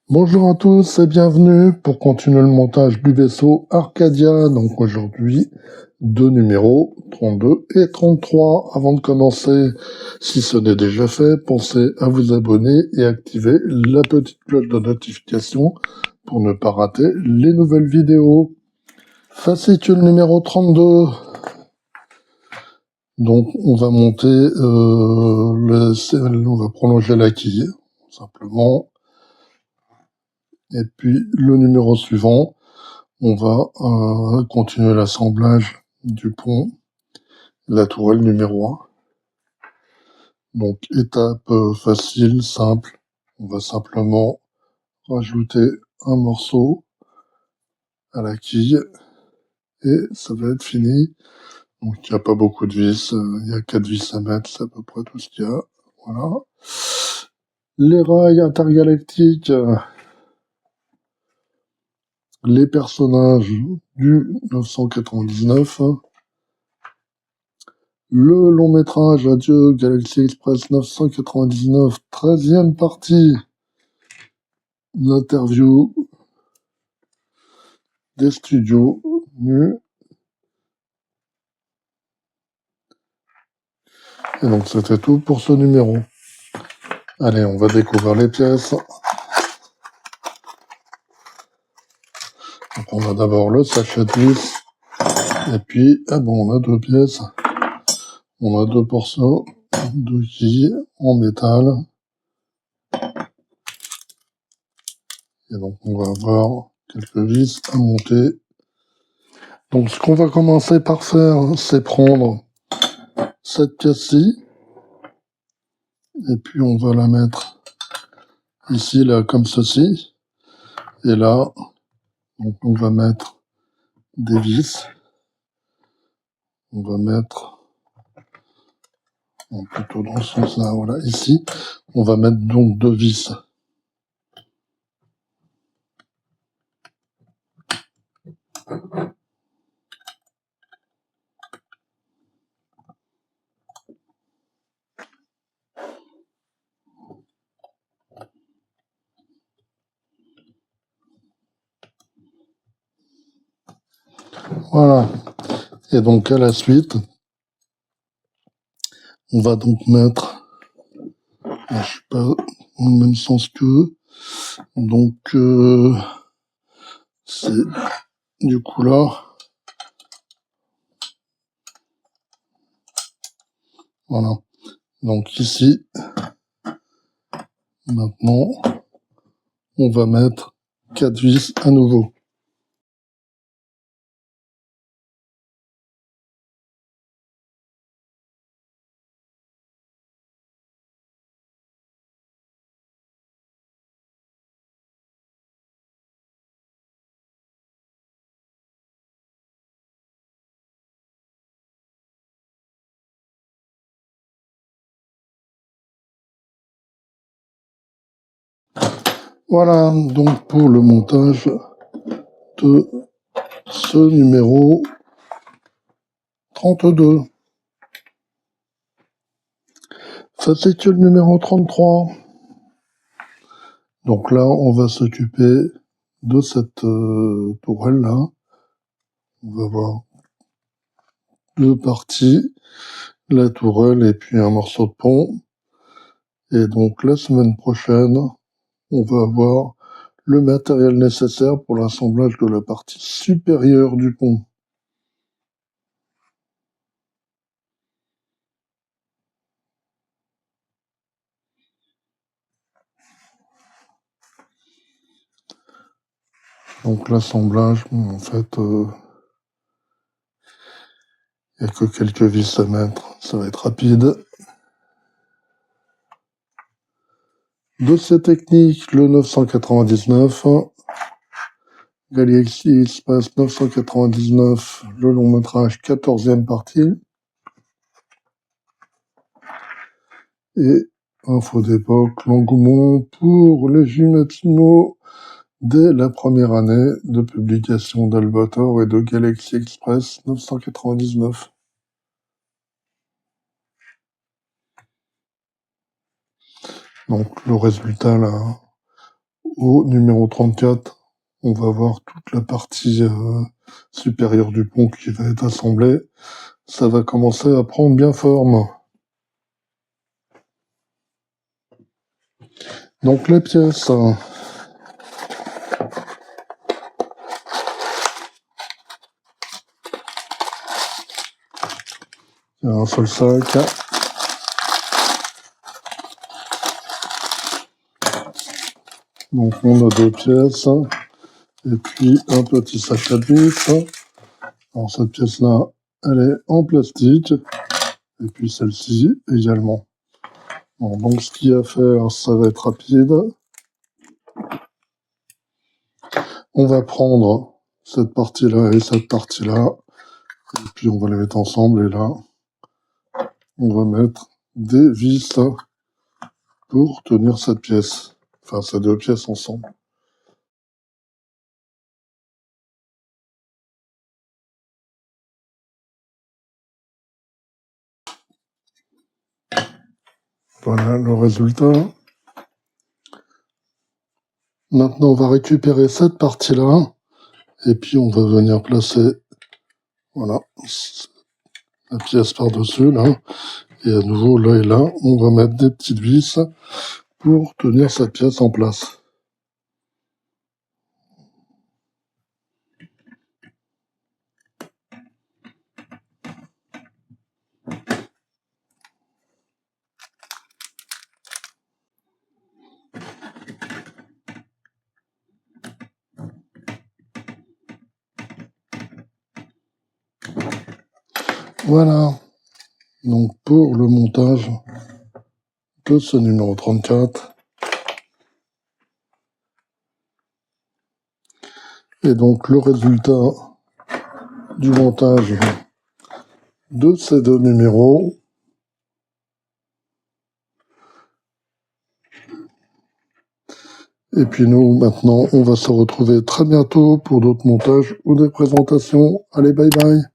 Bonjour à tous et bienvenue pour continuer le montage du vaisseau Arcadia. Donc aujourd'hui, deux numéros, 32 et 33. Avant de commencer, si ce n'est déjà fait, pensez à vous abonner et activer la petite cloche de notification pour ne pas rater les nouvelles vidéos. Fascicule numéro 32. Donc on va monter, on va prolonger la quille, simplement. Et puis le numéro suivant, on va continuer l'assemblage du pont, la tourelle numéro 1. Donc étape facile, simple, on va simplement rajouter un morceau à la quille et ça va être fini. Donc il n'y a pas beaucoup de vis, il y a 4 vis à mettre, c'est à peu près tout ce qu'il y a. Voilà. Les rails intergalactiques, les personnages du 999, le long métrage Adieu Galaxy Express 999, 13e partie, l'interview des studios nus. Et donc c'était tout pour ce numéro. Allez, on va découvrir les pièces. Donc on a d'abord le sachet de vis. Et puis, on a deux pièces. On a deux morceaux de quilles en métal. Et donc on va avoir quelques vis à monter. Donc ce qu'on va commencer par faire, c'est prendre cette pièce-ci. Et puis on va la mettre ici, là, comme ceci. Et là, donc on va mettre des vis. On va mettre, plutôt dans ce sens-là, voilà, ici. On va mettre donc deux vis. Voilà. Et donc à la suite, on va donc mettre, je suis pas dans le même sens qu'eux, donc c'est du coup là, voilà. Donc ici, maintenant, on va mettre 4 vis à nouveau. Voilà, donc pour le montage de ce numéro 32. Fascicule numéro 33. Donc là, on va s'occuper de cette tourelle-là. On va voir deux parties, la tourelle et puis un morceau de pont. Et donc la semaine prochaine, on va avoir le matériel nécessaire pour l'assemblage de la partie supérieure du pont. Donc l'assemblage, en fait, il n'y a que quelques vis à mettre, ça va être rapide. Dossier technique, le 999. Galaxy Express 999, le long métrage 14e partie. Et info d'époque, l'engouement pour les Gimatimo dès la première année de publication d'Albator et de Galaxy Express 999. Donc le résultat là, au numéro 34, on va voir toute la partie supérieure du pont qui va être assemblée. Ça va commencer à prendre bien forme. Donc les pièces. Il y a un seul sac. Donc on a 2 pièces. Et puis un petit sac à vis. Alors cette pièce-là, elle est en plastique. Et puis celle-ci également. Bon, donc ce qu'il y a à faire, ça va être rapide. On va prendre cette partie-là et cette partie-là. Et puis on va les mettre ensemble. Et là, on va mettre des vis pour tenir cette pièce. Enfin, ces 2 pièces ensemble. Voilà le résultat. Maintenant, on va récupérer cette partie-là. Et puis, on va venir placer, voilà, la pièce par-dessus, là. Et à nouveau, là et là, on va mettre des petites vis pour tenir cette pièce en place. Voilà. Donc, pour le montage de ce numéro 34. Et donc, le résultat du montage de ces 2 numéros. Et puis nous, maintenant, on va se retrouver très bientôt pour d'autres montages ou des présentations. Allez, bye bye!